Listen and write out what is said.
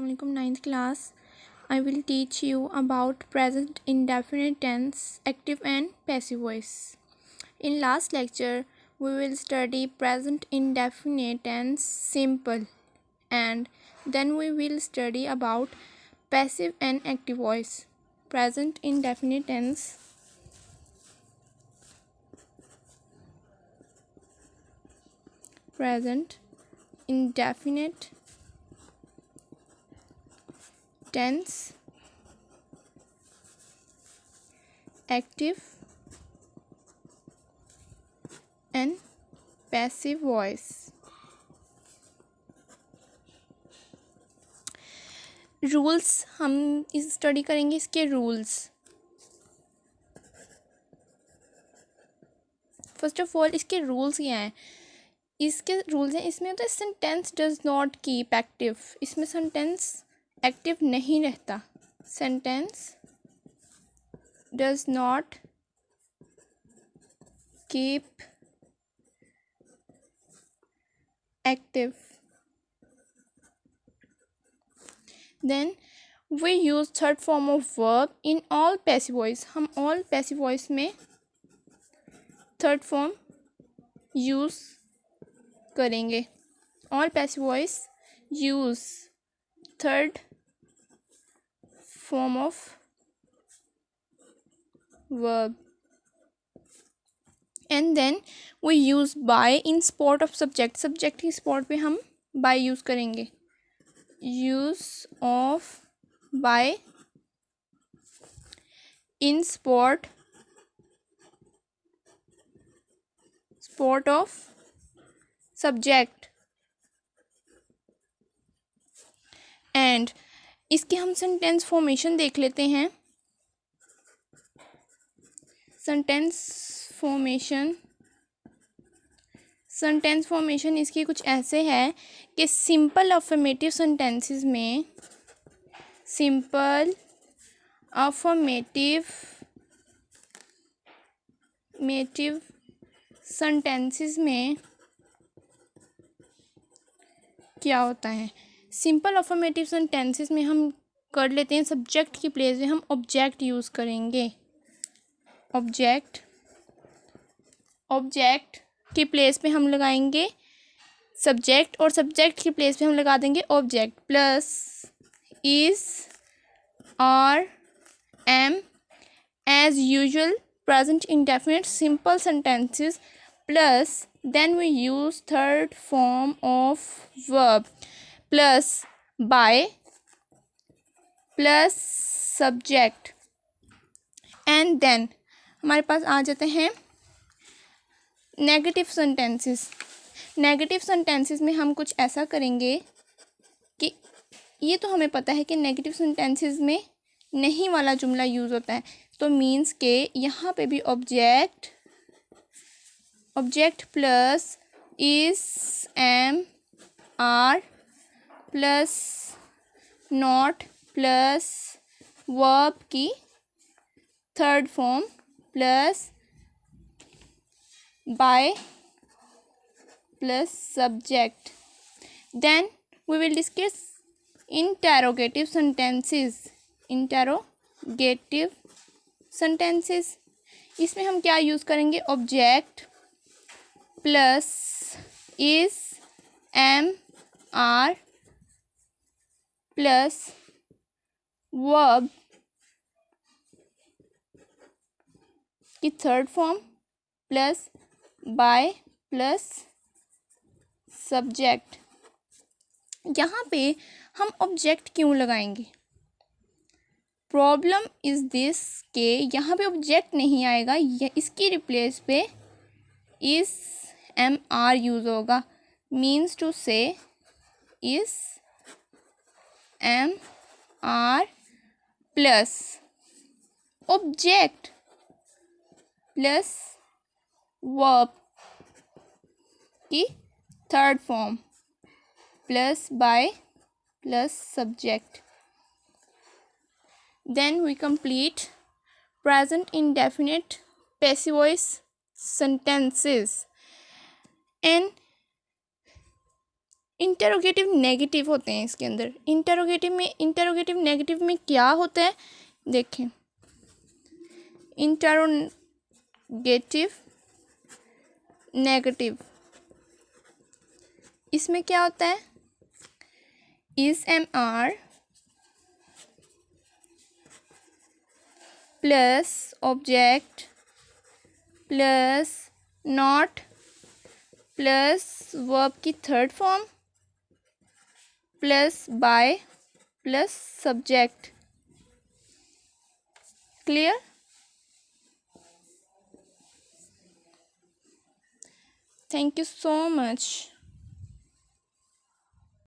Assalamualaikum, ninth class. I will teach you about present indefinite tense, active and passive voice. In last lecture, we will study present indefinite tense, simple, and then we will study about passive and active voice. Present indefinite tense. Present indefinite tense, active and passive voice. Rules हम इस study करेंगे, इसके rules. First of all इसके rules क्या हैं. इसके rules हैं, इसमें होता है sentence does not keep active. इसमें सेंटेंस एक्टिव नहीं रहता. Sentence does not keep active. Then we use third form of verb in all passive voice. हम all passive voice में third form use करेंगे. all passive voice use third form of verb. And then we use by in spot of subject. subject की spot पे हम by use करेंगे. use of by in spot of subject. and इसके हम sentence formation देख लेते हैं. Sentence formation इसकी कुछ ऐसे है कि सिंपल अफर्मेटिव सेंटेंसेस में क्या होता है. सिंपल अफर्मेटिव सेंटेंसेस में हम कर लेते हैं सब्जेक्ट की प्लेस में हम ऑब्जेक्ट यूज़ करेंगे. ऑब्जेक्ट की प्लेस पे हम लगाएंगे सब्जेक्ट और सब्जेक्ट की प्लेस पे हम लगा देंगे object. Plus is are am as usual present indefinite simple sentences. Plus then we use third form of verb plus by plus subject. and then हमारे पास आ जाते हैं नेगेटिव सेंटेंसेस में हम कुछ ऐसा करेंगे कि ये तो हमें पता है कि नेगेटिव सेंटेंसेस में नहीं वाला जुमला यूज़ होता है. तो मीन्स के यहाँ पे भी object plus is am are plus not plus verb की third form plus by plus subject. Then we will discuss interrogative sentences. इसमें हम क्या यूज़ करेंगे. Object plus is am are plus verb की third form plus by plus subject. यहाँ पे हम object क्यों लगाएंगे. प्रॉब्लम इज दिस के यहाँ पे ऑब्जेक्ट नहीं आएगा. इसकी रिप्लेस पे इस एम आर यूज़ होगा. Means to say is am are plus object plus verb की third form plus by plus subject. Then we complete present indefinite passive voice sentences. And interrogative negative होते हैं इसके अंदर। Interrogative negative में क्या होता है देखें। इंटरोगेटिव नेगेटिव, इसमें क्या होता है, is am are plus object plus not plus verb की third form plus by plus subject. Clear? Thank you so much.